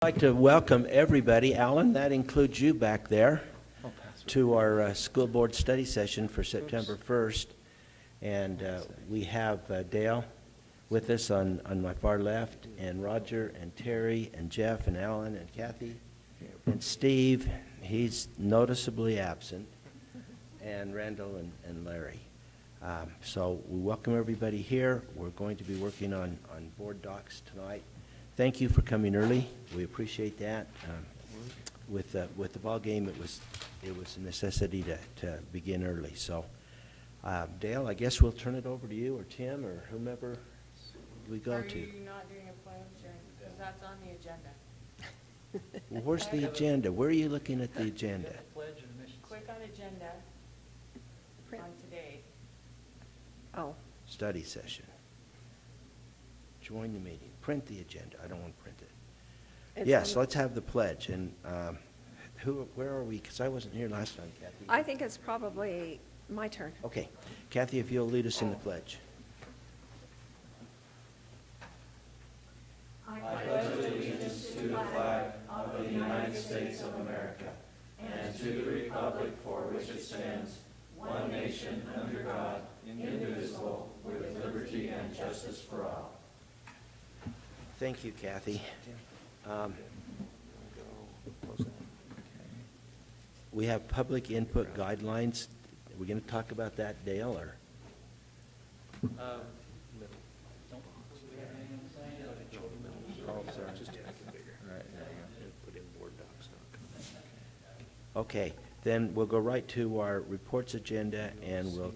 I'd like to welcome everybody. Alan, that includes you back there, to our school board study session for September 1st. And we have Dale with us on my far left, and Roger and Terry and Jeff and Alan and Kathy and Steve. He's noticeably absent, and Randall and Larry. So we welcome everybody here. We're going to be working on board docs tonight. Thank you for coming early. We appreciate that. With the ball game, it was a necessity to begin early. So, Dale, I guess we'll turn it over to you or Tim or whomever we go to. Are you not doing a pledge? Because that's on the agenda. Well, where's the agenda? Where are you looking at the agenda? Click on agenda on today. Oh. Study session. Join the meeting. Print the agenda. I don't want to print it. Yes, let's have the pledge. And where are we? Because I wasn't here last time, Kathy. I think it's probably my turn. Okay. Kathy, if you'll lead us in the pledge. I pledge allegiance to the flag of the United States of America and to the republic for which it stands, one nation under God, indivisible, with liberty and justice for all. Thank you, Kathy. We have public input guidelines. Are we going to talk about that, Dale, or? Okay, then we'll go right to our reports agenda, and we'll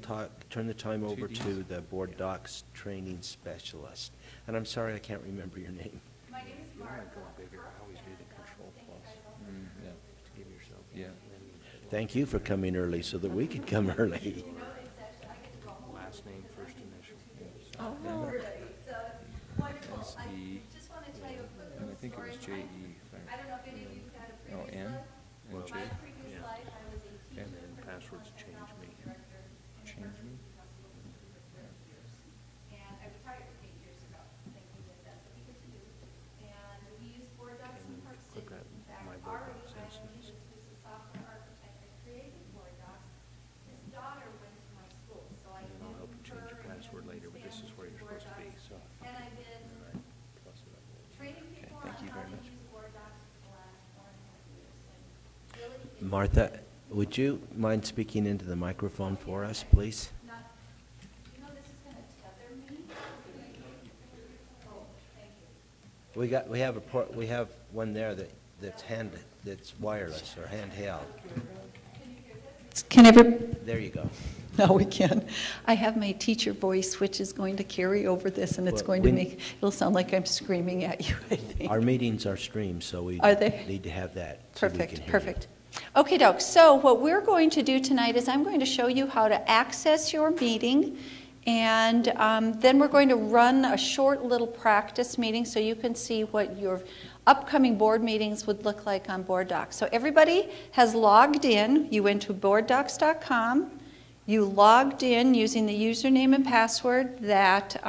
turn the time over to the board docs training specialist. And I'm sorry, I can't remember your name. My name is Martha. Thank you for coming early so that we could come early. Last name, first initial. Oh. So it's wonderful. I just want to tell you a quick little story. I think it was J.E. I don't know if any of you had a previous N? life. And J? My previous life, I was a teacher. And then passwords changed me. Changed me? And I retired 8 years ago, thinking that that's what you get to do. And we use board docs in Park City. In fact, already I have a niece who's a software architect that created board docs. His daughter went to my school, so I I'll help you change your password later, but this is where you're supposed to be, so. And I've been training people on how to use board docs for the last 4.5 years. And really, it's Martha, would you mind speaking into the microphone for us, please? not, you know, this is going to tether me. Oh, thank you. We have one there that's wireless or handheld. Can ever? There you go. No, we can. I have my teacher voice, which is going to carry over this, and it's Well, going to make, it'll sound like I'm screaming at you, I think. Our meetings are streamed, so we Are they? need to have that. So we can Perfect, hear you. perfect. Okay, doke. So what we're going to do tonight is I'm going to show you how to access your meeting, and then we're going to run a short little practice meeting so you can see what your upcoming board meetings would look like on Board Docs. So everybody has logged in. You went to boarddocs.com. You logged in using the username and password that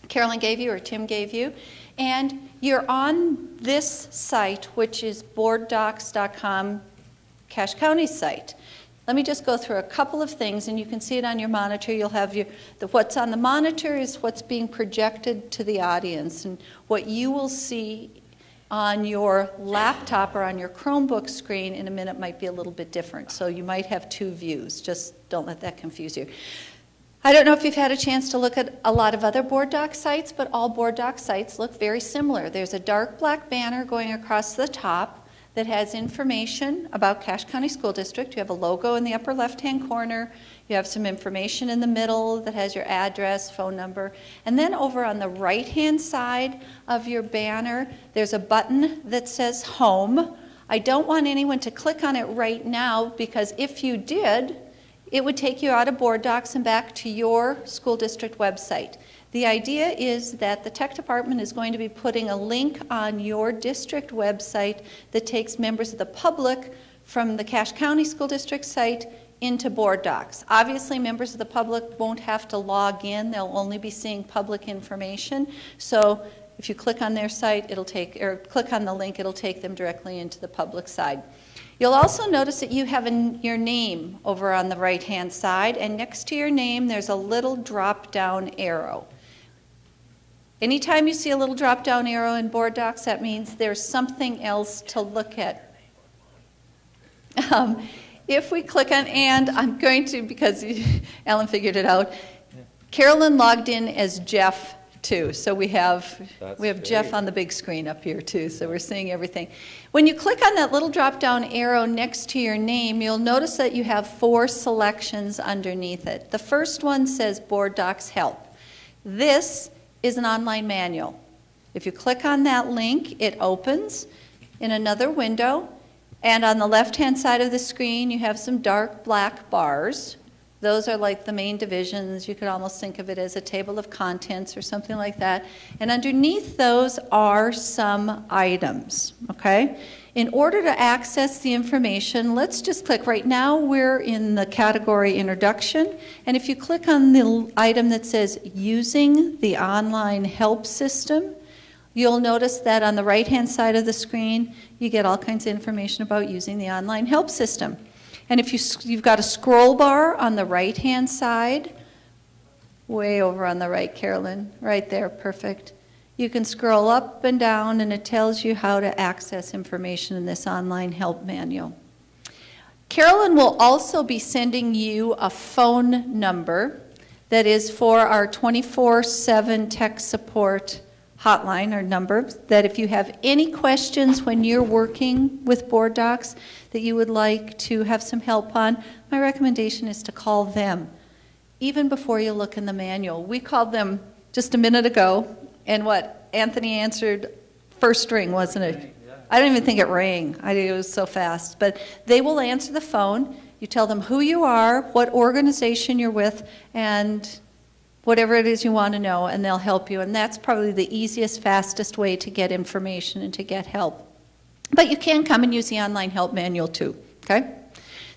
Carolyn gave you or Tim gave you. And you're on this site, which is boarddocs.com, Cache County site. Let me just go through a couple of things, and you can see it on your monitor. You'll have what's on the monitor is what's being projected to the audience, and what you will see on your laptop or on your Chromebook screen in a minute might be a little bit different. So you might have two views. Just don't let that confuse you. I don't know if you've had a chance to look at a lot of other board doc sites, but all board doc sites look very similar. There's a dark black banner going across the top that has information about Cache County School District. You have a logo in the upper left-hand corner. You have some information in the middle that has your address, phone number. And then over on the right-hand side of your banner, there's a button that says Home. I don't want anyone to click on it right now, because if you did, it would take you out of board docs and back to your school district website. The idea is that the tech department is going to be putting a link on your district website that takes members of the public from the Cache County School District site into board docs. Obviously, members of the public won't have to log in. They'll only be seeing public information. So If you click on their site, it'll take, or click on the link, it'll take them directly into the public side. You'll also notice that you have your name over on the right-hand side, and next to your name, there's a little drop-down arrow. Anytime you see a little drop-down arrow in Board Docs, that means there's something else to look at. If we click on, and I'm going to, because Alan figured it out, Carolyn logged in as Jeff too, so we have Jeff on the big screen up here too, so we're seeing everything. When you click on that little drop-down arrow next to your name, you'll notice that you have 4 selections underneath it. The first one says Board Docs Help. This is an online manual. If you click on that link, it opens in another window, and on the left-hand side of the screen, you have some dark black bars. Those are like the main divisions. You could almost think of it as a table of contents or something like that. And underneath those are some items, okay? In order to access the information, let's just click. Right now, we're in the category Introduction. And if you click on the item that says Using the Online Help System, you'll notice that on the right-hand side of the screen, you get all kinds of information about using the online help system. And if you've got a scroll bar on the right-hand side, way over on the right, Carolyn, right there, perfect. You can scroll up and down, and it tells you how to access information in this online help manual. Carolyn will also be sending you a phone number that is for our 24/7 tech support hotline or number, that if you have any questions when you're working with Board Docs that you would like to have some help on, my recommendation is to call them even before you look in the manual. We called them just a minute ago, and what Anthony answered first ring, wasn't it? I don't even think it rang. It was so fast. But they will answer the phone. You tell them who you are, what organization you're with, and whatever it is you want to know, and they'll help you. And that's probably the easiest, fastest way to get information and to get help. But you can come and use the online help manual too, okay?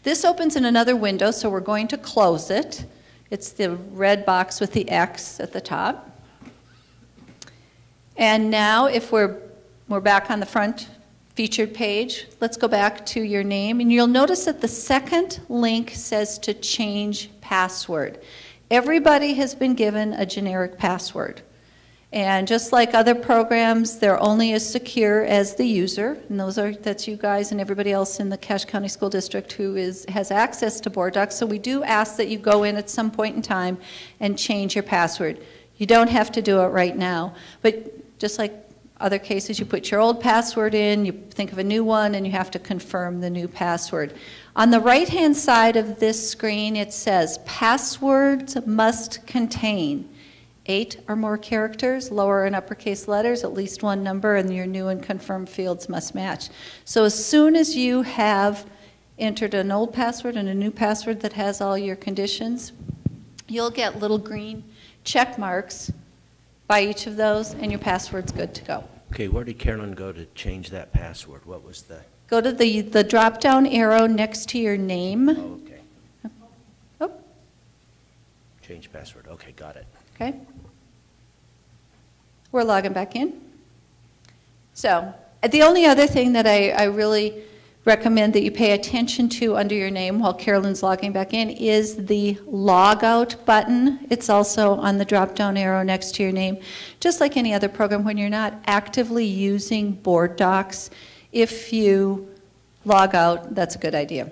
This opens in another window, so we're going to close it. It's the red box with the X at the top. And now if we're back on the front featured page, let's go back to your name, and you'll notice that the second link says to change password. Everybody has been given a generic password. And just like other programs, they're only as secure as the user, and that's you guys and everybody else in the Cache County School District who has access to Board Docs. So we do ask that you go in at some point in time and change your password. You don't have to do it right now, but just like other cases, you put your old password in, you think of a new one, and you have to confirm the new password. On the right-hand side of this screen, it says, passwords must contain 8 or more characters, lower and uppercase letters, at least 1 number, and your new and confirmed fields must match. So as soon as you have entered an old password and a new password that has all your conditions, you'll get little green check marks by each of those, and your password's good to go. Okay, where did Carolyn go to change that password? What was the... Go to the drop-down arrow next to your name. Oh, okay. Oh. Change password. Okay, got it. Okay. We're logging back in. So the only other thing that I really recommend that you pay attention to under your name while Carolyn's logging back in is the logout button. It's also on the drop-down arrow next to your name. Just like any other program, when you're not actively using Board Docs, if you log out, that's a good idea.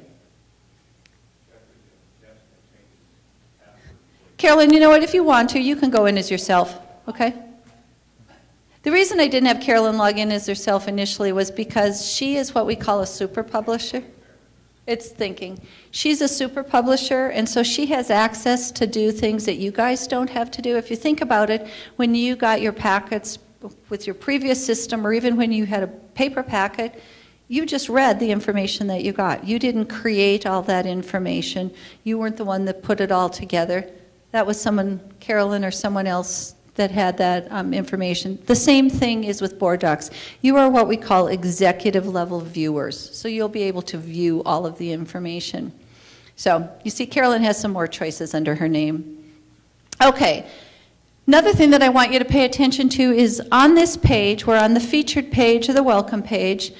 Carolyn, you know what? If you want to, you can go in as yourself, okay? The reason I didn't have Carolyn log in as herself initially was because she is what we call a super publisher. It's thinking. She's a super publisher, and so she has access to do things that you guys don't have to do. If you think about it, when you got your packets with your previous system, or even when you had a paper packet, you just read the information that you got. You didn't create all that information. You weren't the one that put it all together. That was someone, Carolyn or someone else, that had that information. The same thing is with Board Docs. You are what we call executive level viewers, so you'll be able to view all of the information. So you see Carolyn has some more choices under her name. Okay, Another thing that I want you to pay attention to is on this page, we're on the featured page or the welcome page,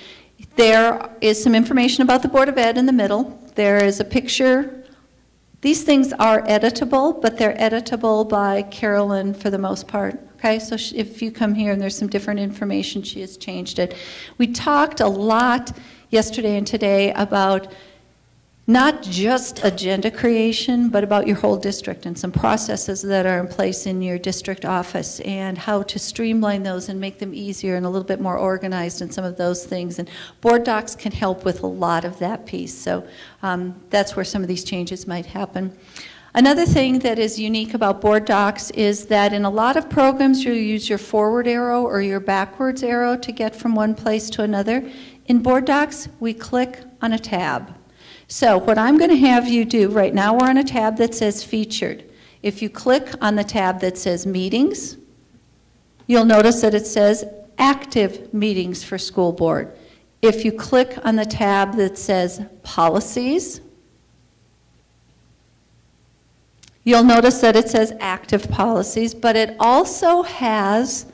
there is some information about the Board of Ed in the middle. There is a picture. These things are editable, but they're editable by Carolyn for the most part. Okay, so if you come here and there's some different information, she has changed it. We talked a lot yesterday and today about not just agenda creation, but about your whole district and some processes that are in place in your district office and how to streamline those and make them easier and a little bit more organized and some of those things. And board docs can help with a lot of that piece. So that's where some of these changes might happen. Another thing that is unique about board docs is that in a lot of programs you use your forward arrow or your backwards arrow to get from one place to another. In board docs, we click on a tab. So what I'm going to have you do, right now we're on a tab that says featured. If you click on the tab that says meetings, you'll notice that it says active meetings for school board. If you click on the tab that says policies, you'll notice that it says active policies, but it also has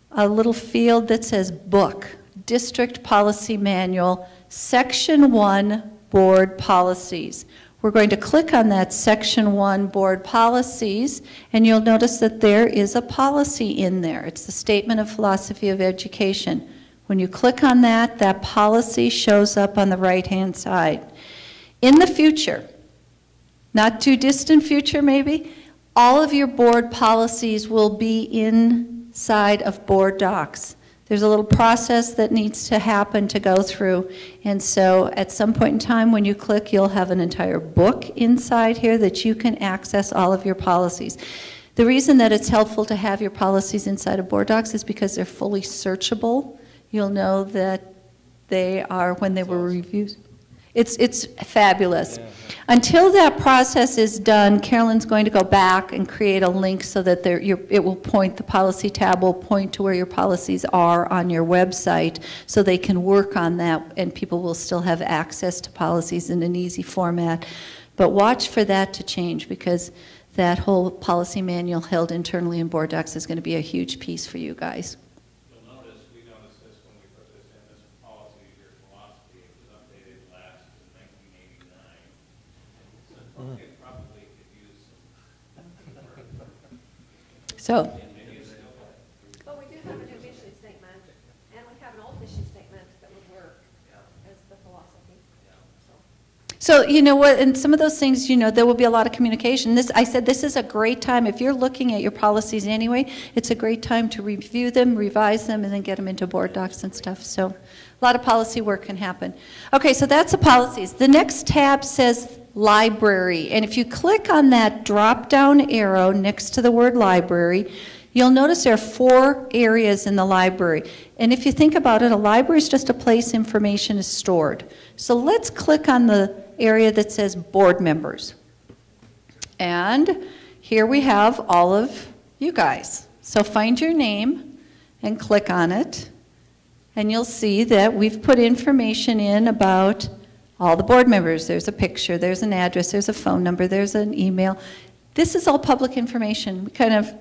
a little field that says book, district policy manual, section 1, board policies. We're going to click on that section 1 board policies, and you'll notice that there is a policy in there. It's the Statement of Philosophy of Education. When you click on that, that policy shows up on the right-hand side. In the future, not too distant future maybe, all of your board policies will be inside of board docs. There's a little process that needs to happen to go through, and so at some point in time when you click, you'll have an entire book inside here that you can access all of your policies. The reason that it's helpful to have your policies inside of board docs is because they're fully searchable. You'll know that they are when they were reviewed. It's fabulous. Yeah. Until that process is done, Carolyn's going to go back and create a link so that it will point, the policy tab will point to where your policies are on your website so they can work on that and people will still have access to policies in an easy format. But watch for that to change because that whole policy manual held internally in board docs is going to be a huge piece for you guys. We noticed this when we put this in, this policy, your philosophy, it was updated last in 1989. So it probably could use some. So. But we do have a new mission statement, and we have an old mission statement that would work as the philosophy. So, you know what, and some of those things, you know, there will be a lot of communication. I said this is a great time. If you're looking at your policies anyway, it's a great time to review them, revise them, and then get them into board docs and stuff. So a lot of policy work can happen. Okay, so that's the policies. The next tab says library. And if you click on that drop-down arrow next to the word library, you'll notice there are 4 areas in the library. And if you think about it, a library is just a place information is stored. So let's click on the area that says board members. And here we have all of you guys. So find your name and click on it. And you'll see that we've put information in about all the board members. There's a picture, there's an address, there's a phone number, there's an email. This is all public information. We kind of,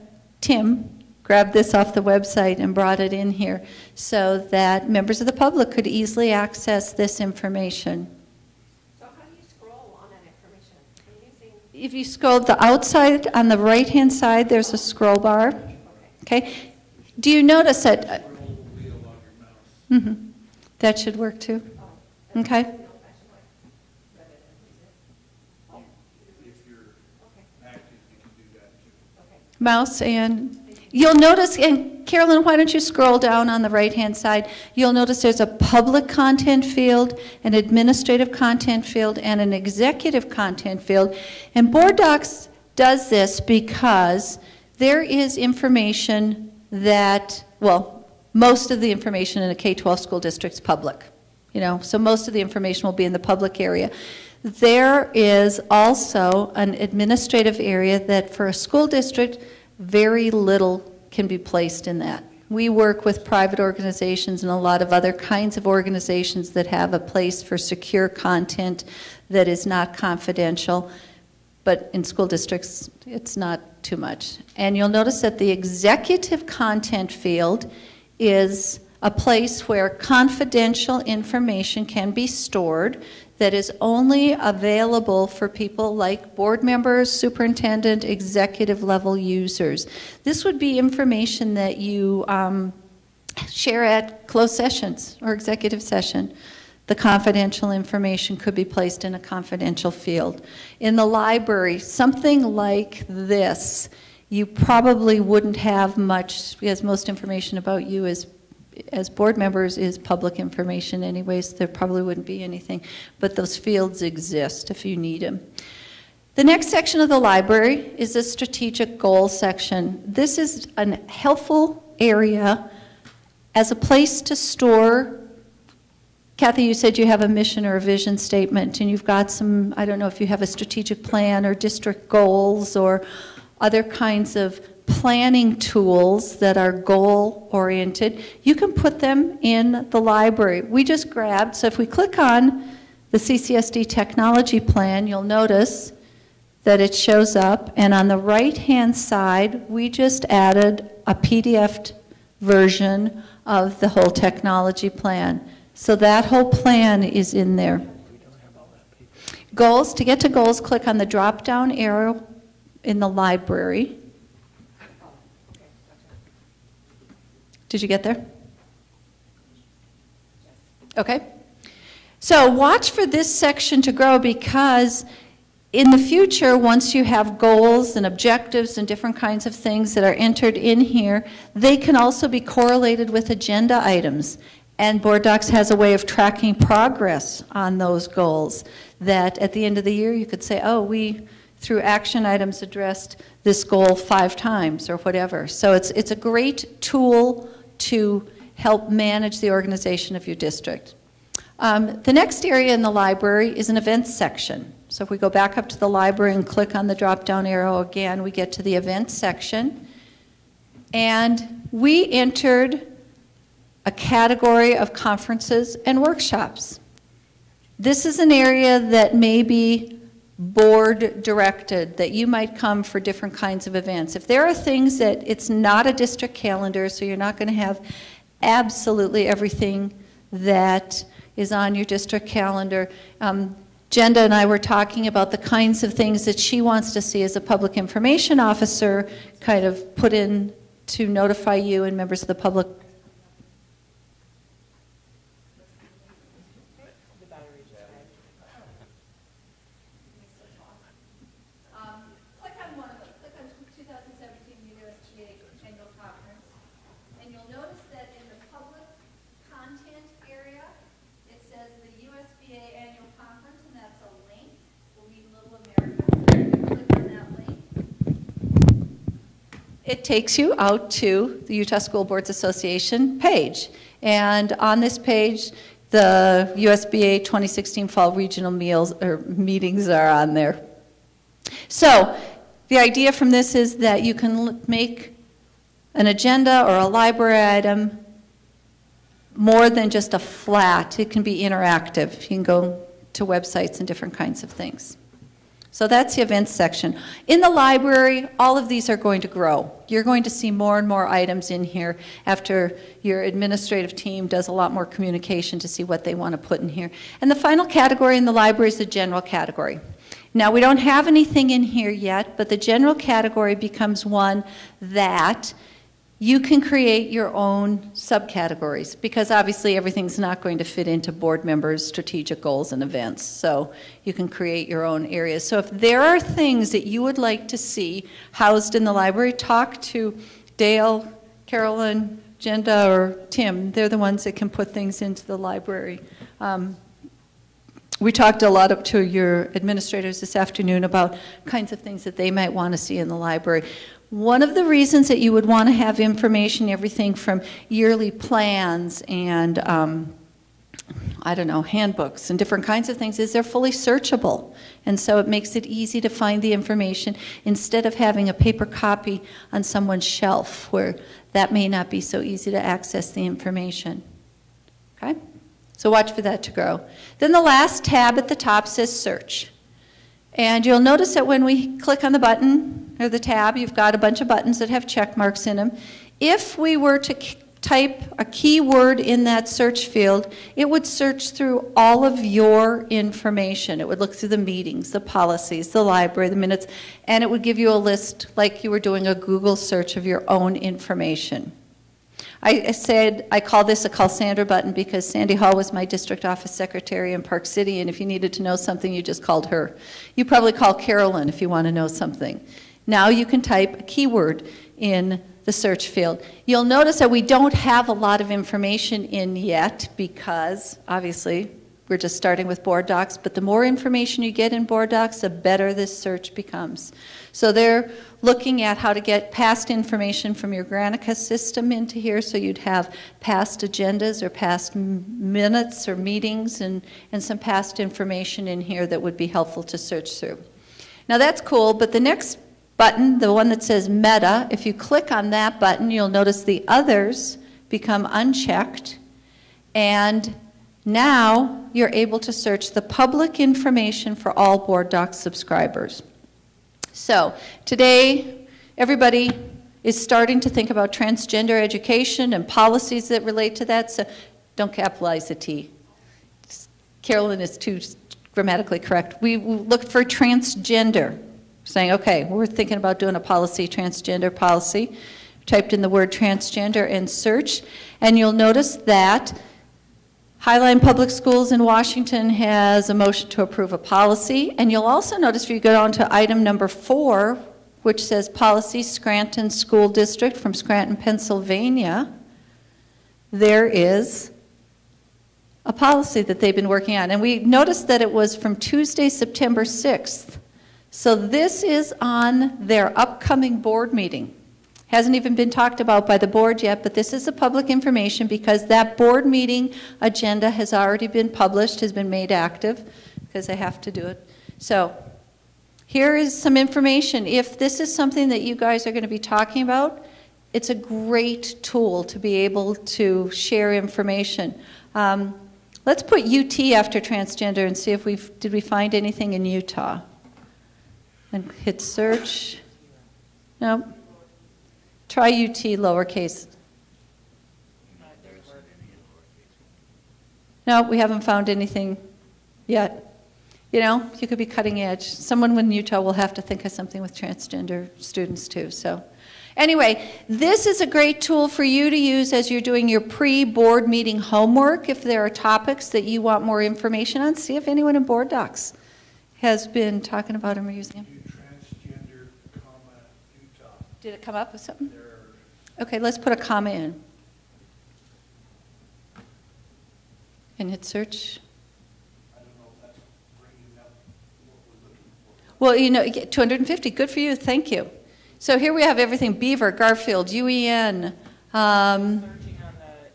Tim grabbed this off the website and brought it in here so that members of the public could easily access this information. So how do you scroll on that information? If you scroll the outside, on the right-hand side, there's a scroll bar. Okay. Do you notice that? That should work too. Okay. Mouse, and you'll notice, and Carolyn, why don't you scroll down on the right-hand side? You'll notice there's a public content field, an administrative content field, and an executive content field. And Board Docs does this because there is information that, well, most of the information in a K-12 school district is public. You know, so most of the information will be in the public area. There is also an administrative area that for a school district, very little can be placed in that. We work with private organizations and a lot of other kinds of organizations that have a place for secure content that is not confidential, but in school districts, it's not too much. And you'll notice that the executive content field is a place where confidential information can be stored that is only available for people like board members, superintendent, executive level users. This would be information that you share at closed sessions or executive session. The confidential information could be placed in a confidential field. In the library, something like this, you probably wouldn't have much, because most information about you as board members is public information anyways. There probably wouldn't be anything, but those fields exist if you need them. The next section of the library is the strategic goals section. This is a helpful area as a place to store. Kathy, you said you have a mission or a vision statement, and you've got some, I don't know if you have a strategic plan or district goals or other kinds of planning tools that are goal-oriented. You can put them in the library. We just grabbed, so if we click on the CCSD technology plan, you'll notice that it shows up, and on the right-hand side, we just added a PDF version of the whole technology plan. So that whole plan is in there. Goals, to get to goals, click on the drop-down arrow in the library. Did you get there? Okay. So watch for this section to grow, because in the future, once you have goals and objectives and different kinds of things that are entered in here, they can also be correlated with agenda items. And Board Docs has a way of tracking progress on those goals, that at the end of the year you could say, oh, we, through action items, addressed this goal 5 times or whatever. So it's a great tool to help manage the organization of your district. The next area in the library is an events section. So if we go back up to the library and click on the drop-down arrow again, we get to the events section. And we entered a category of conferences and workshops. This is an area that may be board directed, that you might come for different kinds of events. If there are things that it's not a district calendar, so you're not going to have absolutely everything that is on your district calendar. Jenda and I were talking about the kinds of things that she wants to see as a public information officer kind of put in to notify you and members of the public. Click on one of them. Click on 2017 USDA Annual Conference, and you'll notice that in the public content area, it says the USBA Annual Conference, and that's a link. We'll meet in Little America. Click on that link. It takes you out to the Utah School Boards Association page. And on this page, the USBA 2016 Fall Regional Meetings are on there. So the idea from this is that you can make an agenda or a library item more than just a flat. It can be interactive. You can go to websites and different kinds of things. So that's the events section. In the library, all of these are going to grow. You're going to see more and more items in here after your administrative team does a lot more communication to see what they want to put in here. And the final category in the library is the general category. Now, we don't have anything in here yet, but the general category becomes one that you can create your own subcategories, because obviously everything's not going to fit into board members' strategic goals and events. So you can create your own areas. So if there are things that you would like to see housed in the library, talk to Dale, Carolyn, Jenda, or Tim. They're the ones that can put things into the library. We talked a lot up to your administrators this afternoon about kinds of things that they might want to see in the library. One of the reasons that you would want to have information, everything from yearly plans and, I don't know, handbooks and different kinds of things, is they're fully searchable. And so it makes it easy to find the information instead of having a paper copy on someone's shelf where that may not be so easy to access the information. Okay? So watch for that to grow. Then the last tab at the top says search. And you'll notice that when we click on the button, or the tab, you've got a bunch of buttons that have check marks in them. If we were to type a keyword in that search field, it would search through all of your information. It would look through the meetings, the policies, the library, the minutes, and it would give you a list like you were doing a Google search of your own information. I said I call this a call Sandra button because Sandy Hall was my district office secretary in Park City, and if you needed to know something, you just called her. You probably call Carolyn if you want to know something. Now you can type a keyword in the search field. You'll notice that we don't have a lot of information in yet because, obviously, we're just starting with board docs, but the more information you get in board docs, the better this search becomes. So they're looking at how to get past information from your Granica system into here, so you'd have past agendas or past minutes or meetings and some past information in here that would be helpful to search through. Now that's cool, but the next button, the one that says Meta, if you click on that button, you'll notice the others become unchecked, and now you're able to search the public information for all board docs subscribers. So today, everybody is starting to think about transgender education and policies that relate to that, so don't capitalize the T. Carolyn is too grammatically correct. We looked for transgender, saying, okay, we're thinking about doing a policy, transgender policy. Typed in the word transgender and search, and you'll notice that Highline Public Schools in Washington has a motion to approve a policy, and you'll also notice if you go down to item number 4, which says Policy Scranton School District from Scranton, Pennsylvania, there is a policy that they've been working on. And we noticed that it was from Tuesday, September 6th. So this is on their upcoming board meeting. Hasn't even been talked about by the board yet, but this is the public information because that board meeting agenda has already been published, has been made active, because I have to do it. So here is some information. If this is something that you guys are going to be talking about, it's a great tool to be able to share information. Let's put UT after transgender and see if did we find anything in Utah. And hit search. No. Try UT lowercase. No, we haven't found anything yet. You know, you could be cutting edge. Someone in Utah will have to think of something with transgender students too. So anyway, this is a great tool for you to use as you're doing your pre-board meeting homework. If there are topics that you want more information on, see if anyone in board docs has been talking about them or using them. Transgender, Utah. Did it come up with something? Okay, let's put a comma in. And hit search. I don't know if that's bringing up what we're looking for. Well, you know, 250, good for you, thank you. So here we have everything, Beaver, Garfield, UEN. Searching on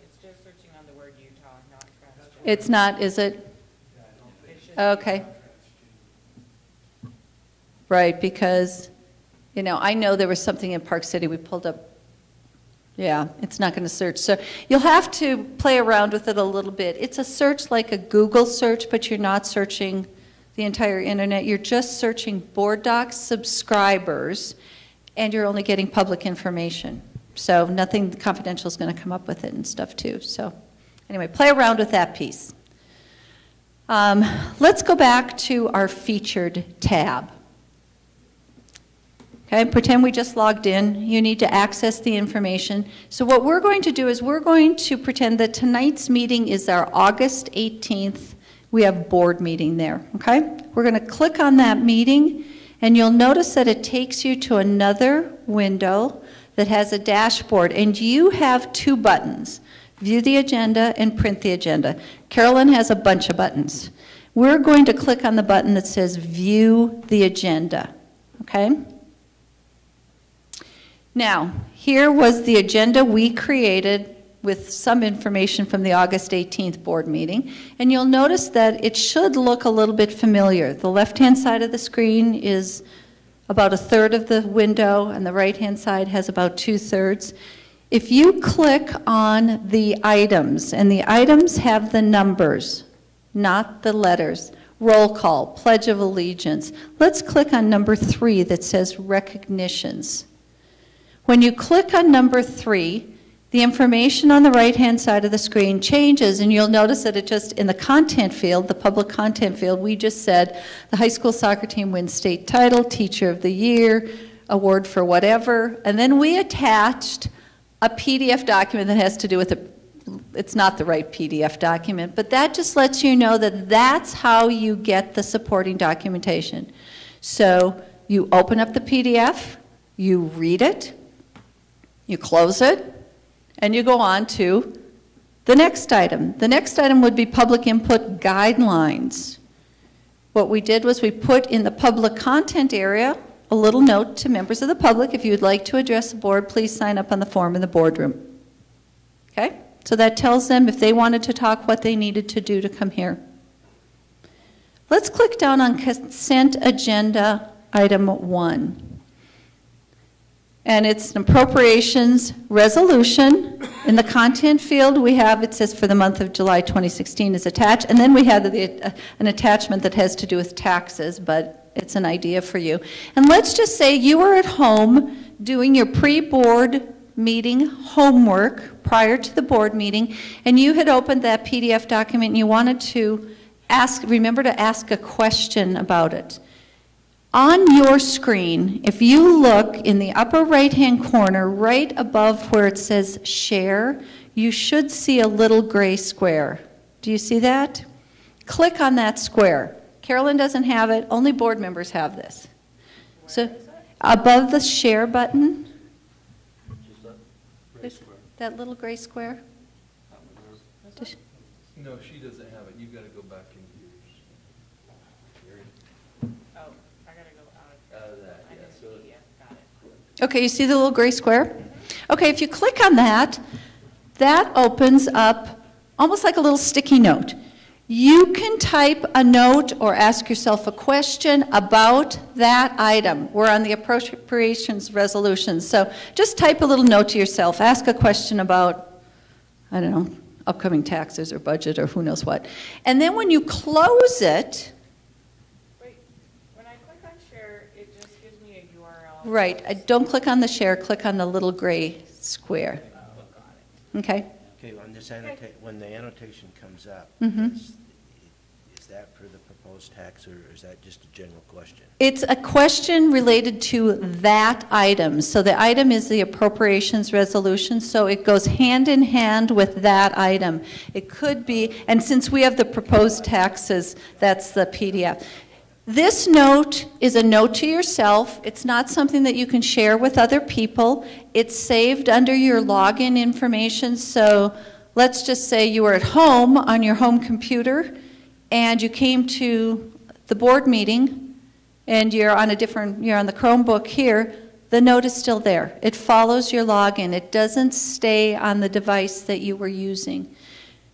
it's just searching on the word Utah, not transgender. It's not, is it? Okay. Right, because, you know, I know there was something in Park City we pulled up. Yeah, it's not going to search. So you'll have to play around with it a little bit. It's a search like a Google search, but you're not searching the entire internet. You're just searching board docs subscribers, and you're only getting public information. So nothing confidential is going to come up with it and stuff too. So anyway, play around with that piece. Let's go back to our featured tab. Okay, pretend we just logged in. You need to access the information. So what we're going to do is we're going to pretend that tonight's meeting is our August 18th. We have board meeting there, okay? We're going to click on that meeting, and you'll notice that it takes you to another window that has a dashboard, and you have 2 buttons, view the agenda and print the agenda. Carolyn has a bunch of buttons. We're going to click on the button that says view the agenda, okay? Now, here was the agenda we created with some information from the August 18th board meeting, and you'll notice that it should look a little bit familiar. The left-hand side of the screen is about 1/3 of the window, and the right-hand side has about 2/3. If you click on the items, and the items have the numbers, not the letters, roll call, Pledge of Allegiance. Let's click on number 3 that says recognitions. When you click on number 3, the information on the right-hand side of the screen changes, and you'll notice that it just, in the content field, the public content field, we just said the high school soccer team wins state title, teacher of the year, award for whatever, and then we attached a PDF document that has to do with it's not the right PDF document, but that just lets you know that that's how you get the supporting documentation. So you open up the PDF, you read it, you close it, and you go on to the next item. The next item would be public input guidelines. What we did was we put in the public content area a little note to members of the public. If you would like to address the board, please sign up on the form in the boardroom. Okay? So that tells them if they wanted to talk what they needed to do to come here. Let's click down on consent agenda item 1. And it's an appropriations resolution. In the content field we have, it says for the month of July 2016 is attached, and then we have an attachment that has to do with taxes, but it's an idea for you. And let's just say you were at home doing your pre-board meeting homework prior to the board meeting, and you had opened that PDF document and you wanted to remember to ask a question about it. On your screen, if you look in the upper right-hand corner, right above where it says Share, you should see a little gray square. Do you see that? Click on that square. Carolyn doesn't have it. Only board members have this. So above the Share button, that little gray square. No, she doesn't have it. You've got to go back into yours. Oh, I gotta go Out of that, yeah. So got it. Okay, you see the little gray square? Okay, if you click on that, that opens up almost like a little sticky note. You can type a note or ask yourself a question about that item. We're on the appropriations resolution, so just type a little note to yourself. Ask a question about, I don't know, upcoming taxes or budget or who knows what. And then when you close it, Wait, when I click on share, it just gives me a URL. right, don't click on the share, click on the little gray square. Okay? Okay, on this when the annotation comes up, Mhm. is that for the proposed tax, or is that just a general question? It's a question related to that item. So the item is the appropriations resolution, so it goes hand in hand with that item. It could be, and since we have the proposed taxes, that's the PDF. This note is a note to yourself. It's not something that you can share with other people. It's saved under your login information, so let's just say you were at home on your home computer and you came to the board meeting and you're on the Chromebook here. The note is still there. It follows your login. It doesn't stay on the device that you were using.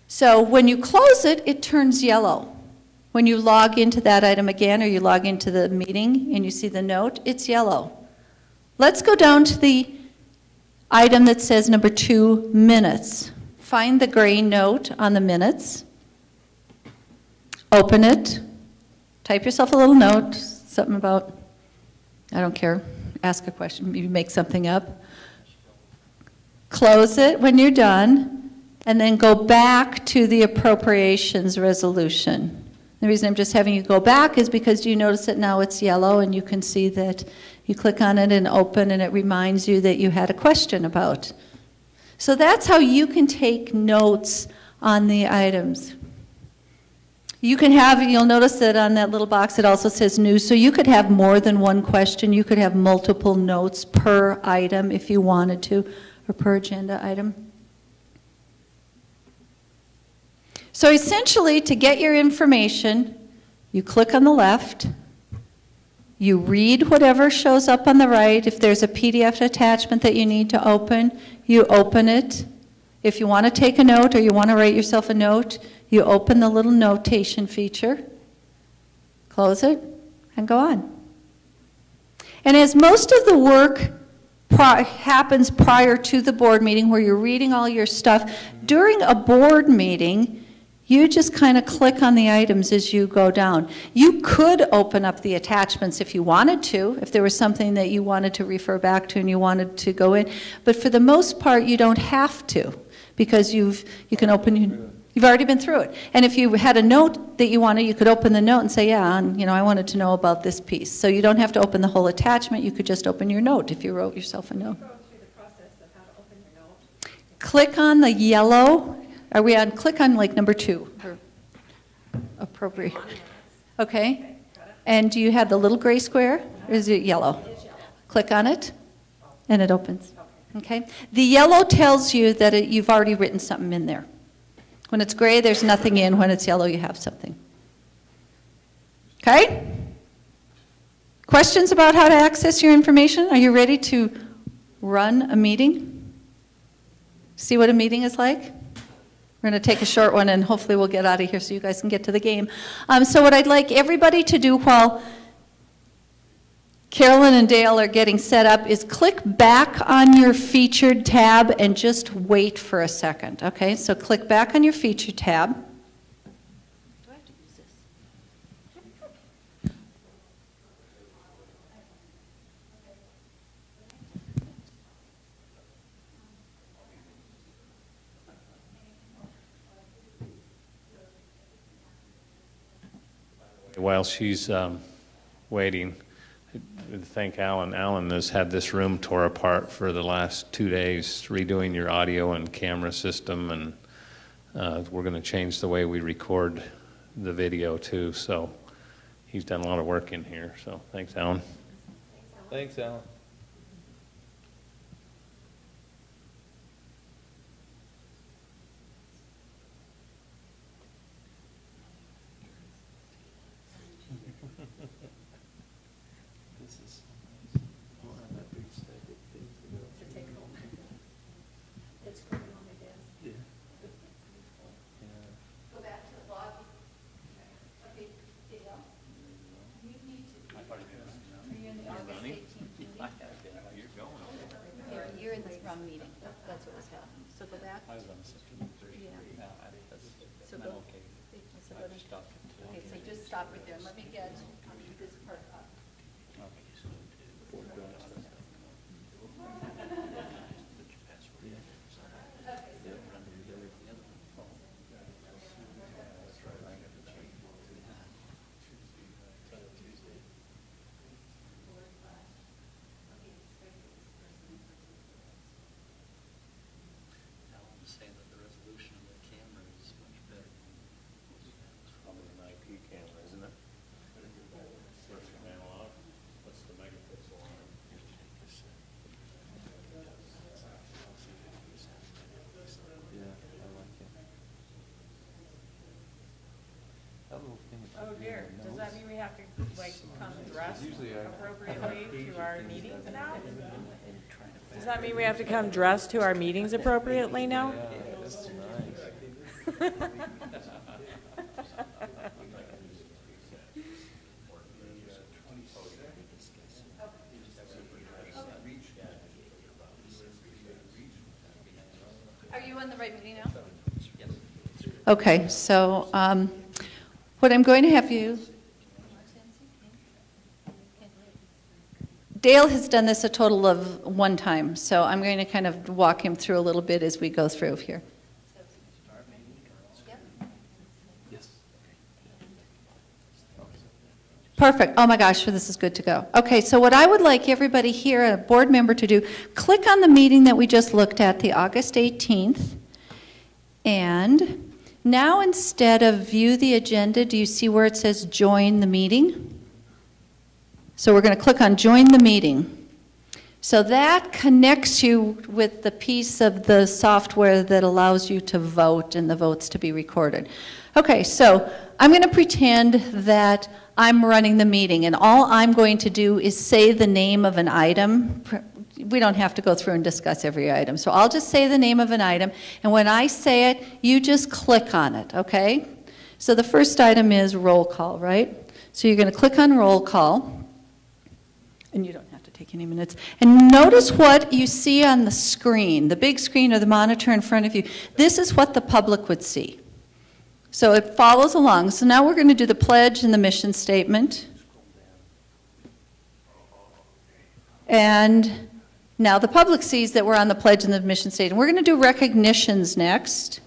So when you close it, it turns yellow. When you log into that item again, or you log into the meeting and you see the note, it's yellow. Let's go down to the item that says number 2, minutes. Find the gray note on the minutes. Open it. Type yourself a little note, something about, I don't care, ask a question, maybe make something up. Close it when you're done, and then go back to the appropriations resolution. The reason I'm just having you go back is because you notice that now it's yellow and you can see that you click on it and open and it reminds you that you had a question about. So that's how you can take notes on the items. You can have, you'll notice that on that little box it also says new, so you could have more than one question. You could have multiple notes per item if you wanted to, or per agenda item. So essentially, to get your information, you click on the left, you read whatever shows up on the right. If there's a PDF attachment that you need to open, you open it. If you want to take a note or you want to write yourself a note, you open the little notation feature, close it, and go on. And as most of the work happens prior to the board meeting where you're reading all your stuff, during a board meeting, You just kind of click on the items as you go down. You could open up the attachments if you wanted to, if there was something that you wanted to refer back to and you wanted to go in. But for the most part, you don't have to, because you can open, you've already been through it. And if you had a note that you wanted, you could open the note and say, yeah, and, I wanted to know about this piece. So you don't have to open the whole attachment. You could just open your note if you wrote yourself a note. Go through the process of how to open your note. Click on the yellow. Are we on? Click on like number 2. Or appropriate. Okay. And do you have the little gray square? Or is it yellow? It's yellow. Click on it, and it opens. Okay. The yellow tells you that you've already written something in there. When it's gray, there's nothing in. When it's yellow, you have something. Okay? Questions about how to access your information? Are you ready to run a meeting? See what a meeting is like? We're going to take a short one, and hopefully we'll get out of here so you guys can get to the game. So what I'd like everybody to do while Carolyn and Dale are getting set up is click back on your featured tab and just wait for a second. Okay, so click back on your featured tab. Do I have to use this? While she's waiting, I thank Alan. Alan has had this room tore apart for the last 2 days, redoing your audio and camera system, and we're going to change the way we record the video too. So he's done a lot of work in here. So thanks, Alan. Thanks, Alan. It's going on my desk. Go back to the lobby. Okay, Dale, you need to. Are you in the August 18th meeting? You're in the wrong meeting. That's what was happening. So go back. I was on September 30th. Yeah. So go. So go to, okay, so just stop right there. Let me get this part up. Saying that the resolution of the camera is much better. It's probably an IP camera, isn't it? What's the analog? What's the megapixel on it? Yeah, I like it. That little thing. Oh dear, does that mean we have to like come dressed Usually I- appropriately to our meetings now? Does that mean we have to come dressed to our meetings appropriately now? Yeah, that's nice. Are you on the right meeting now? Okay, so what I'm going to have you, Dale has done this a total of 1 time, so I'm going to kind of walk him through a little bit as we go through here. Perfect. Oh my gosh, this is good to go. Okay, so what I would like everybody here, a board member, to do, click on the meeting that we just looked at, the August 18th, and now instead of view the agenda, do you see where it says join the meeting? So we're going to click on join the meeting. So that connects you with the piece of the software that allows you to vote and the votes to be recorded. Okay, so I'm going to pretend that I'm running the meeting, and all I'm going to do is say the name of an item. We don't have to go through and discuss every item. So I'll just say the name of an item, and when I say it, you just click on it, okay? So the first item is roll call, right? So you're going to click on roll call, and you don't have to take any minutes. And notice what you see on the screen, the big screen or the monitor in front of you. This is what the public would see. So it follows along. So now we're going to do the pledge and the mission statement. And now the public sees that we're on the pledge and the mission statement. We're going to do recognitions next.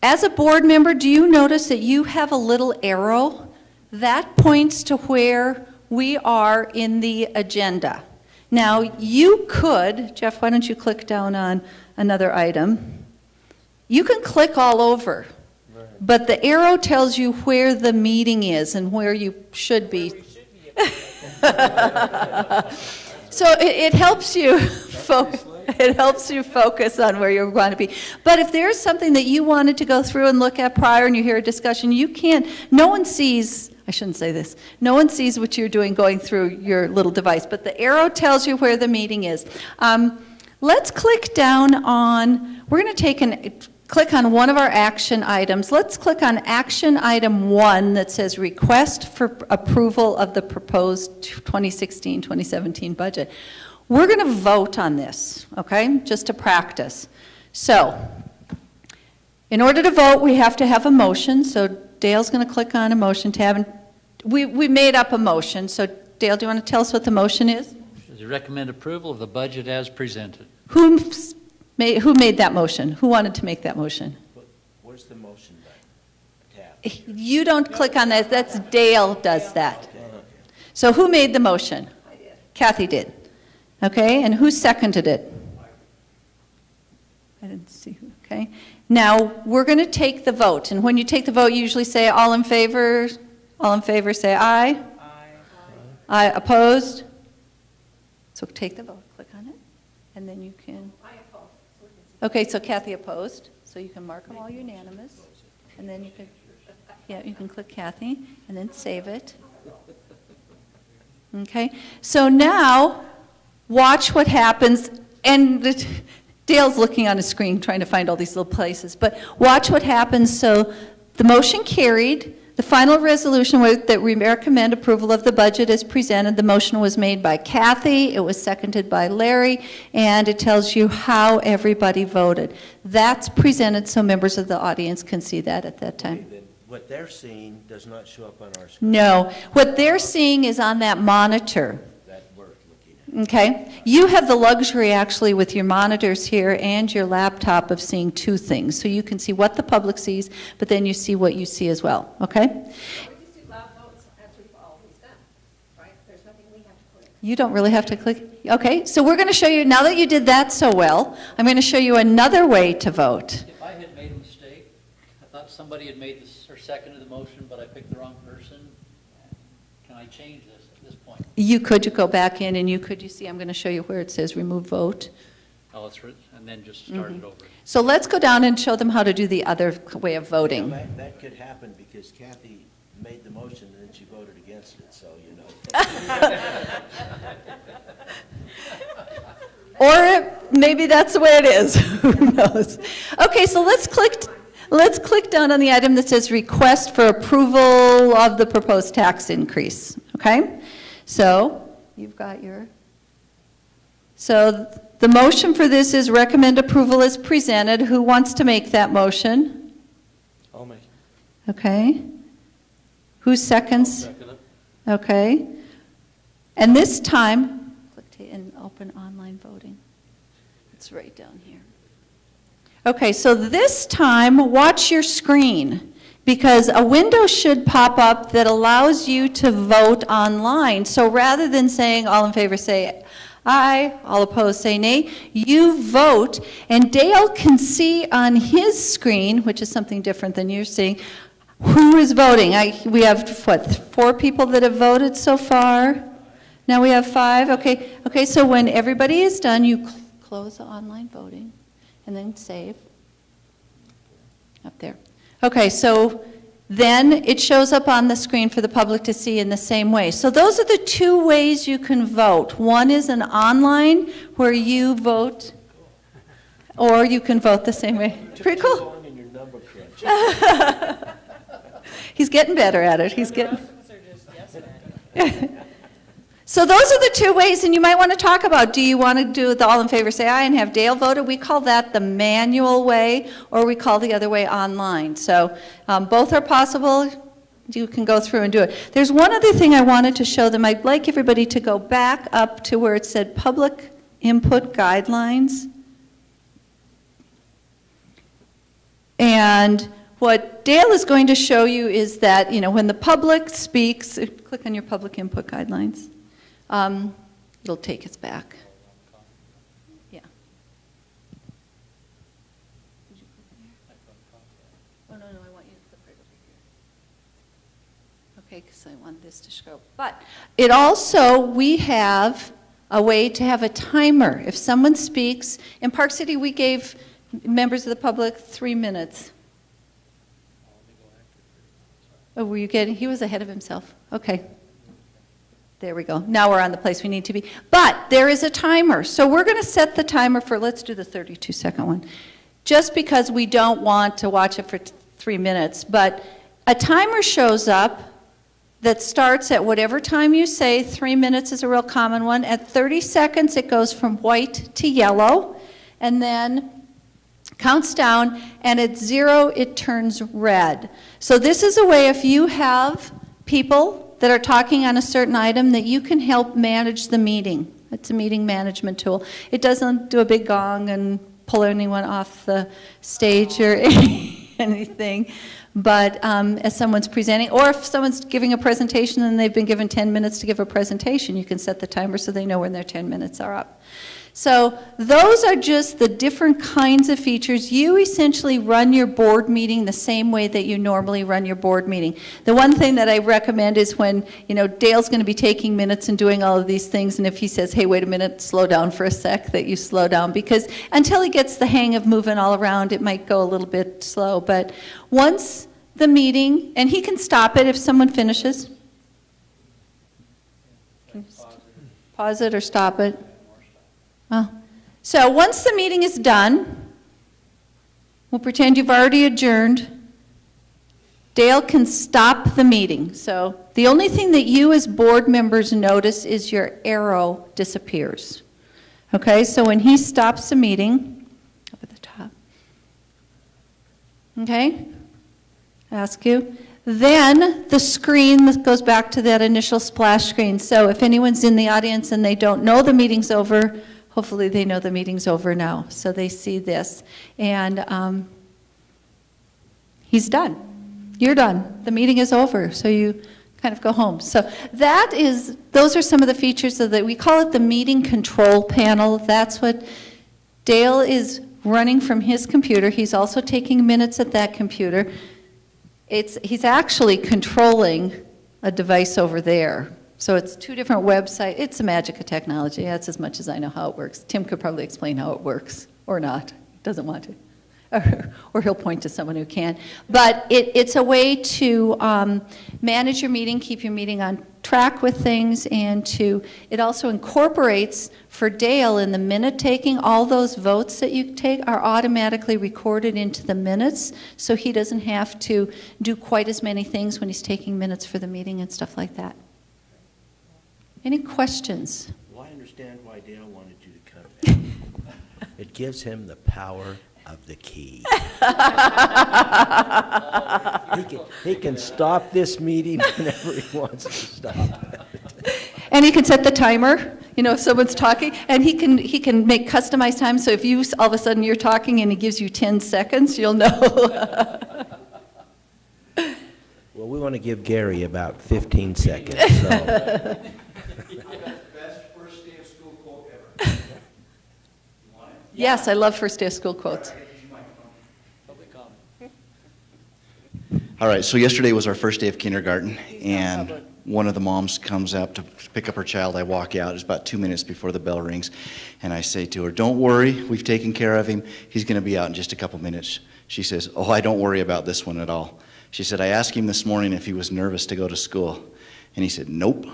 As a board member, do you notice that you have a little arrow? That points to where we are in the agenda. Now, you could, Jeff, why don't you click down on another item? You can click all over, but the arrow tells you where the meeting is and where you should be. So it helps you focus on where you want to be. But if there's something that you wanted to go through and look at prior and you hear a discussion, you can't, no one sees, I shouldn't say this, no one sees what you're doing going through your little device, but the arrow tells you where the meeting is. Let's click down on, we're going to click on one of our action items. Let's click on action item 1 that says request for approval of the proposed 2016-2017 budget. We're going to vote on this, okay, just to practice. So, in order to vote, we have to have a motion. So Dale's going to click on a motion tab. And we made up a motion. So Dale, do you want to tell us what the motion is? To recommend approval of the budget as presented. Who made that motion? Who wanted to make that motion? Where's the motion button? Tab. You don't click on that. That's Dale does that. So who made the motion? I did. Kathy did. Okay, and who seconded it? I didn't see who. Okay. Now, we're going to take the vote. And when you take the vote, you usually say all in favor. All in favor, say aye. Aye. Aye. Opposed? So take the vote. Click on it. And then you can. I oppose. Okay, so Kathy opposed. So you can mark them all unanimous. And then you can, yeah, you can click Kathy and then save it. Okay. So now, watch what happens. And Dale's looking on a screen trying to find all these little places. But watch what happens. So the motion carried. The final resolution was that we recommend approval of the budget as presented. The motion was made by Kathy. It was seconded by Larry. And it tells you how everybody voted. That's presented so members of the audience can see that at that time. What they're seeing does not show up on our screen. No. What they're seeing is on that monitor. That we're looking at. Okay. You have the luxury actually with your monitors here and your laptop of seeing two things. So you can see what the public sees, but then you see what you see as well. Okay? We just do loud votes as we've always done, right? There's nothing we have to click. You don't really have to click. Okay. So we're going to show you, now that you did that so well, I'm going to show you another way to vote. If I had made a mistake, I thought somebody had made this or seconded the motion, but I picked the wrong person, can I change this at this point? You could go back in and you see, I'm going to show you where it says remove vote. Oh, it's and then just start it over. So let's go down and show them how to do the other way of voting. That could happen because Kathy made the motion and then she voted against it, so you know. Or maybe that's the way it is. Who knows? Okay, so let's click down on the item that says request for approval of the proposed tax increase. Okay? So you've got your. So the motion for this is recommend approval as presented. Who wants to make that motion? I'll make it. Okay. Who seconds? Second it. Okay. And this time, click to and open online voting. It's right down here. Okay, so this time, watch your screen because a window should pop up that allows you to vote online. So rather than saying all in favor, say aye, all opposed, say nay, you vote, and Dale can see on his screen, which is something different than you're seeing, who is voting. We have, what, 4 people that have voted so far? Now we have 5. Okay, so when everybody is done, you close the online voting and then save up there. Okay, so then it shows up on the screen for the public to see in the same way. So those are the 2 ways you can vote. One is an online where you vote, or you can vote the same way. Pretty cool. He's getting better at it. He's getting. So those are the two ways, and you might want to talk about, do you want to do the all in favor say aye and have Dale vote it? We call that the manual way, or we call the other way online. So both are possible. You can go through and do it. There's one other thing I wanted to show them. I'd like everybody to go back up to where it said public input guidelines. And what Dale is going to show you is that, you know, when the public speaks, click on your public input guidelines. It'll take us back. Yeah. Did you click there? Oh, no, I want you to click right over here. Okay, because I want this to show. But it also, we have a way to have a timer. If someone speaks, in Park City we gave members of the public 3 minutes. Oh, were you getting, he was ahead of himself. Okay. There we go. Now we're on the place we need to be. But there is a timer. So we're going to set the timer for, let's do the 32-second one. Just because we don't want to watch it for 3 minutes. But a timer shows up that starts at whatever time you say. 3 minutes is a real common one. At 30 seconds, it goes from white to yellow. And then counts down, and at 0, it turns red. So this is a way, if you have people that are talking on a certain item, that you can help manage the meeting. It's a meeting management tool. It doesn't do a big gong and pull anyone off the stage or anything. But as someone's presenting, or if someone's giving a presentation and they've been given 10 minutes to give a presentation, you can set the timer so they know when their 10 minutes are up. So those are just the different kinds of features. You essentially run your board meeting the same way that you normally run your board meeting. The one thing that I recommend is when, you know, Dale's going to be taking minutes and doing all of these things, and if he says, hey, wait a minute, slow down for a sec, that you slow down, because until he gets the hang of moving all around, it might go a little bit slow. But once the meeting, and he can stop it if someone finishes. Can you pause it or stop it? Well, so once the meeting is done, we'll pretend you've already adjourned. Dale can stop the meeting. So the only thing that you as board members notice is your arrow disappears. Okay, so when he stops the meeting, up at the top, okay, ask you, then the screen goes back to that initial splash screen. So if anyone's in the audience and they don't know the meeting's over, hopefully they know the meeting's over now, so they see this. And he's done. You're done. The meeting is over, so you kind of go home. So those are some of the features of we call it the meeting control panel. That's what Dale is running from his computer. He's also taking minutes at that computer. He's actually controlling a device over there. So it's 2 different websites. It's the magic of technology. That's as much as I know how it works. Tim could probably explain how it works, or not. Doesn't want to. Or he'll point to someone who can. But it's a way to manage your meeting, keep your meeting on track with things, and it also incorporates, for Dale, in the minute taking, all those votes that you take are automatically recorded into the minutes, so he doesn't have to do quite as many things when he's taking minutes for the meeting and stuff like that. Any questions? Well, I understand why Dale wanted you to come. It gives him the power of the key. he can stop this meeting whenever he wants to stop. And he can set the timer, you know, if someone's talking, and he can make customized time, so if you, all of a sudden you're talking and he gives you 10 seconds, you'll know. Well, we want to give Gary about 15 seconds. So. I got the best first day of school quote ever. You want it? Yes, I love first day of school quotes. Public comment. All right, so yesterday was our first day of kindergarten, and one of the moms comes up to pick up her child. I walk out. It's about 2 minutes before the bell rings, and I say to her, "Don't worry, we've taken care of him. He's going to be out in just a couple minutes." She says, "Oh, I don't worry about this one at all." She said, "I asked him this morning if he was nervous to go to school, and he said, nope."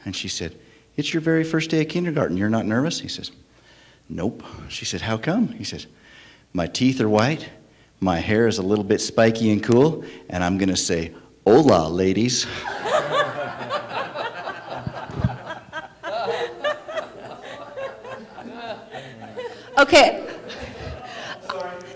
And she said, "It's your very first day of kindergarten. You're not nervous?" He says, "Nope." She said, "How come?" He says, "My teeth are white, my hair is a little bit spiky and cool, and I'm going to say, 'Hola, ladies.'" Okay.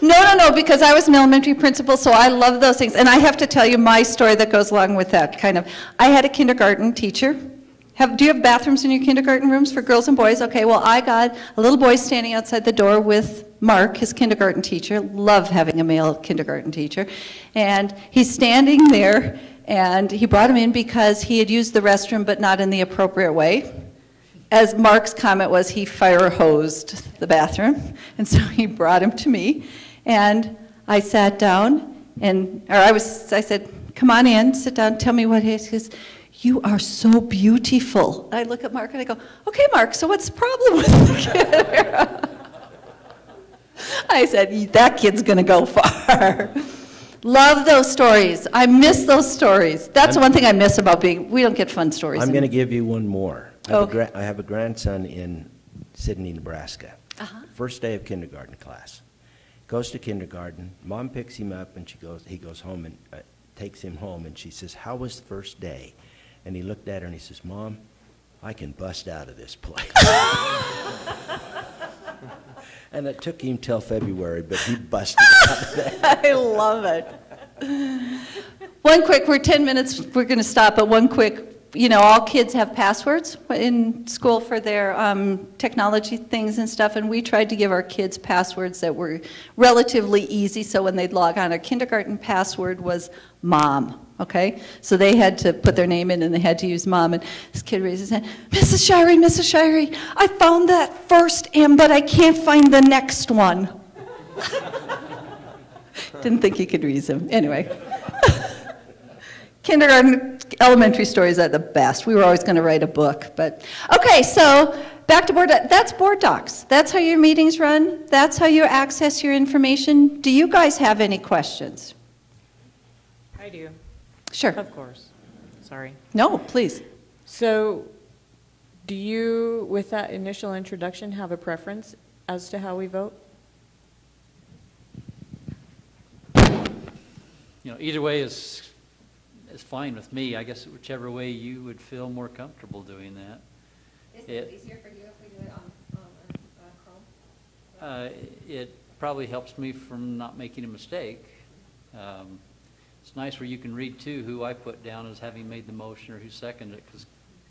No, because I was an elementary principal, so I love those things. And I have to tell you my story that goes along with that, kind of. I had a kindergarten teacher. Do you have bathrooms in your kindergarten rooms for girls and boys? Okay, well, I got a little boy standing outside the door with Mark, his kindergarten teacher. Love having a male kindergarten teacher. And he's standing there, and he brought him in because he had used the restroom, but not in the appropriate way. As Mark's comment was, he fire hosed the bathroom. And so he brought him to me. And I sat down, I said, come on in, sit down, tell me what it is. He says, you are so beautiful. I look at Mark and I go, okay, Mark, so what's the problem with the kid? I said, that kid's going to go far. Love those stories. I miss those stories. That's one thing I miss about we don't get fun stories. I'm going to give you one more. I have a grandson in Sydney, Nebraska. First day of kindergarten class. Goes to kindergarten. Mom picks him up, and he goes home and takes him home, and she says, how was the first day? And he looked at her and he says, Mom, I can bust out of this place. And it took him till February, but he busted out of that. I love it. We're 10 minutes, we're going to stop, but one quick, all kids have passwords in school for their technology things and stuff, and we tried to give our kids passwords that were relatively easy, so when they'd log on, our kindergarten password was Mom. Okay, so they had to put their name in and they had to use Mom. And this kid raised his hand, Mrs. Shirey, I found that first M, but I can't find the next one. Didn't think you could read them. Anyway. Kindergarten, elementary stories are the best. We were always going to write a book. But okay, so back to that's board docs. That's how your meetings run. That's how you access your information. Do you guys have any questions? I do. Sure. Of course. Sorry. No, please. So, do you, with that initial introduction, have a preference as to how we vote? Either way is fine with me. I guess whichever way you would feel more comfortable doing that. Is it easier for you if we do it on Chrome? It probably helps me from not making a mistake. It's nice where you can read, too, who I put down as having made the motion or who seconded it, because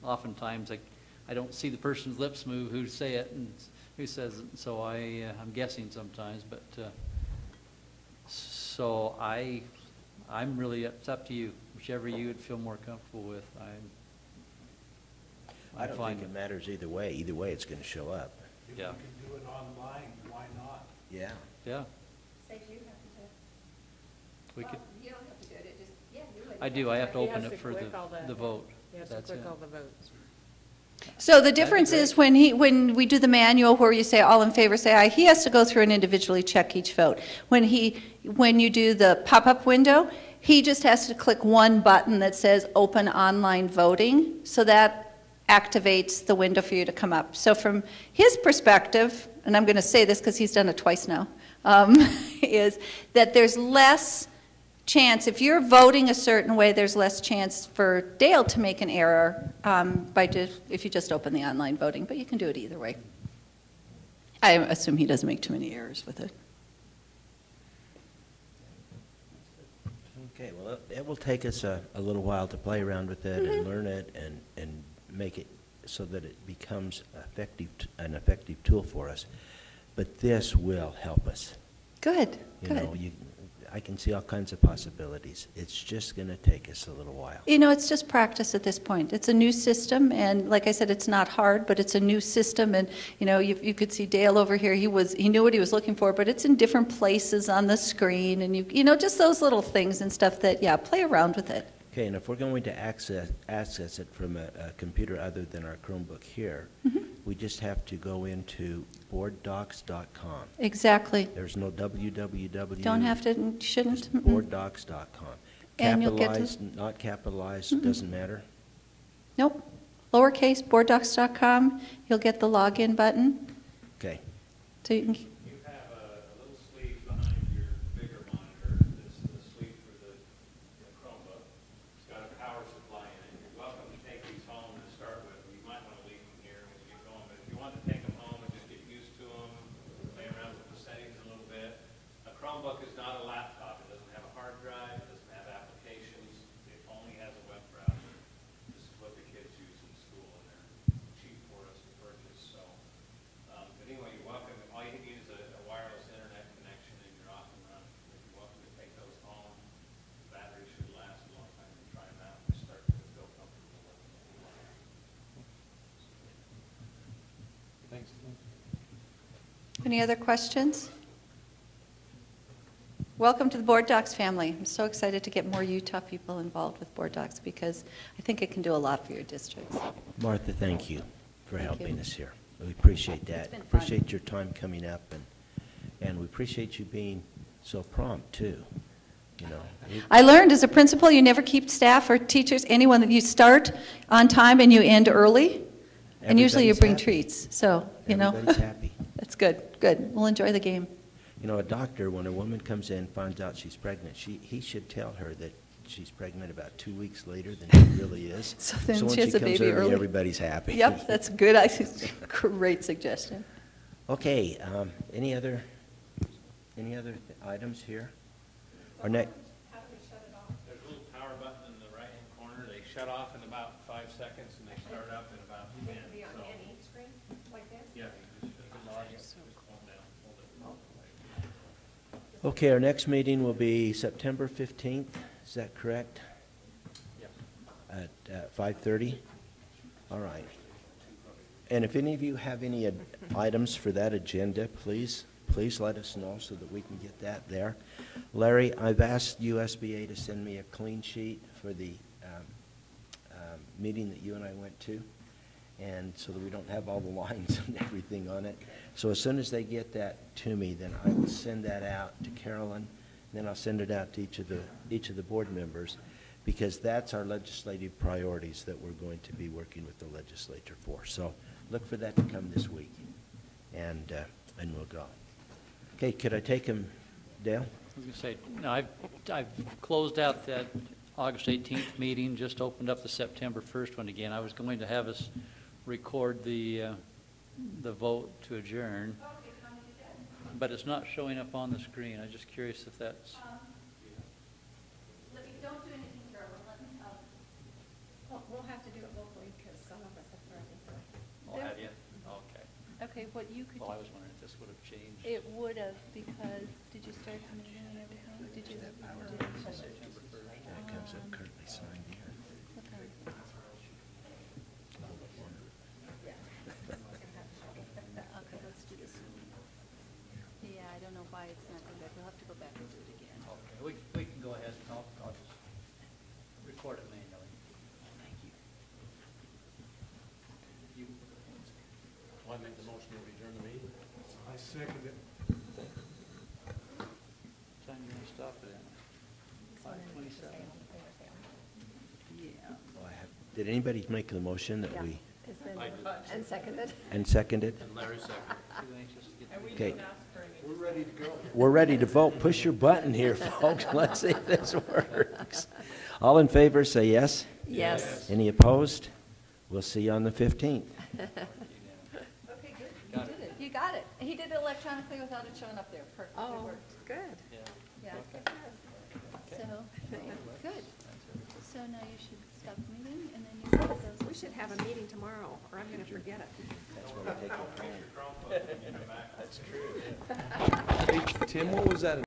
oftentimes I don't see the person's lips move who say it and who says it, so I'm guessing sometimes. But so I'm really, it's up to you. Whichever you would feel more comfortable with. I don't think it matters either way. Either way, it's going to show up. If you can do it online, why not? Yeah. Yeah. Saves you having to. We could. You don't have to do it. It just, you would. I do. I have to He open has it to for click all the vote. You have to That's click it. all the votes. So the difference is when we do the manual where you say all in favor, say aye, he has to go through and individually check each vote. When you do the pop-up window, he just has to click one button that says open online voting, so that activates the window for you to come up. So from his perspective, and I'm going to say this because he's done it twice now, is that there's less chance, if you're voting a certain way, there's less chance for Dale to make an error if you just open the online voting, but you can do it either way. I assume he doesn't make too many errors with it. Okay, well, it will take us a little while to play around with it and learn it and make it so that it becomes an effective tool for us. But this will help us. Good, I can see all kinds of possibilities. It's just going to take us a little while. It's just practice at this point. It's a new system, and like I said, it's not hard, but it's a new system, and you could see Dale over here. He knew what he was looking for, but it's in different places on the screen, and just those little things and stuff that, play around with it. Okay, and if we're going to access it from a computer other than our Chromebook here, we just have to go into boarddocs.com. Exactly. There's no www. Don't have to, shouldn't. Just boarddocs.com. And you'll get Capitalized, not capitalized, doesn't matter. Nope. Lowercase, boarddocs.com. You'll get the login button. Okay. So you can. You have a little sleeve behind your bigger monitor. This is the sleeve for the Chromebook. It's got a power supply in it. You're welcome to take these home to start with. You might want to leave them here when you get going, but if you want to take them home and just get used to them, play Any other questions? Welcome to the Board Docs family. I'm so excited to get more Utah people involved with Board Docs because I think it can do a lot for your districts. Martha, thank you for Thank helping you. us here. We appreciate that. been fun. Appreciate your time coming up, and we appreciate you being so prompt, too. You know, I learned as a principal, you never keep staff or teachers, anyone that you start on time and you end early. And usually you Everybody's bring happy. treats, so, you know. Everybody's happy. That's good, good. We'll enjoy the game. You know, a doctor, when a woman comes in, finds out she's pregnant, he should tell her that she's pregnant about 2 weeks later than she really is. So then when she has a comes baby early, early. everybody's happy. Yep, that's good. Great suggestion. Okay, any other items here? Our next, There's a little power button in the right-hand corner. They shut off in about 5 seconds, and they start up in about 10. Be on any screen like this? Yeah, you just log in, just hold down, hold it. okay, our next meeting will be September 15th, is that correct? Yeah. At 5:30? All right. And if any of you have any items for that agenda, please let us know so that we can get that there. Larry, I've asked USBA to send me a clean sheet for the meeting that you and I went to, and so that we don't have all the lines and everything on it. So as soon as they get that to me, then I will send that out to Carolyn, and then I'll send it out to each of the board members, because that's our legislative priorities that we're going to be working with the legislature for. So look for that to come this week, and we'll go. Okay, could I take him, Dale? I was going to say, no, I've closed out that August 18th meeting, just opened up the September 1st one again. I was going to have us record the vote to adjourn, but it's not showing up on the screen. I'm just curious if that's... Don't do anything, Carolyn, let me, We'll have to do it locally because some of us have already. I'll have you? Okay. Okay, what you could, Well, I was wondering if this would have changed. it would have, because, did you start the meeting and everything? Did you? That comes up currently signed here. Okay, let's do this. Yeah, I don't know why it's not going back. We'll have to go back and do it again. Okay, we can go ahead and I'll just record it manually. Thank you. You, I make the motion to adjourn the meeting? I second it. time you want to stop it at? 5:27? Yeah. Did anybody make the motion that we, It's been, and seconded. and seconded? And Larry seconded. Too anxious to get the... Okay, We're ready to go. we're ready to vote. Push your button here, folks. Let's see if this works. All in favor, say yes. Yes. Any opposed? We'll see you on the 15th. Okay, good. You did it. You got it. He did it electronically without it showing up there. Perfect. It Oh, worked. good. Yeah. Yeah. So, good. So now you should stop the meeting and then you vote those. We should have a meeting tomorrow, or I'm going to forget it. Hey, Tim, what was that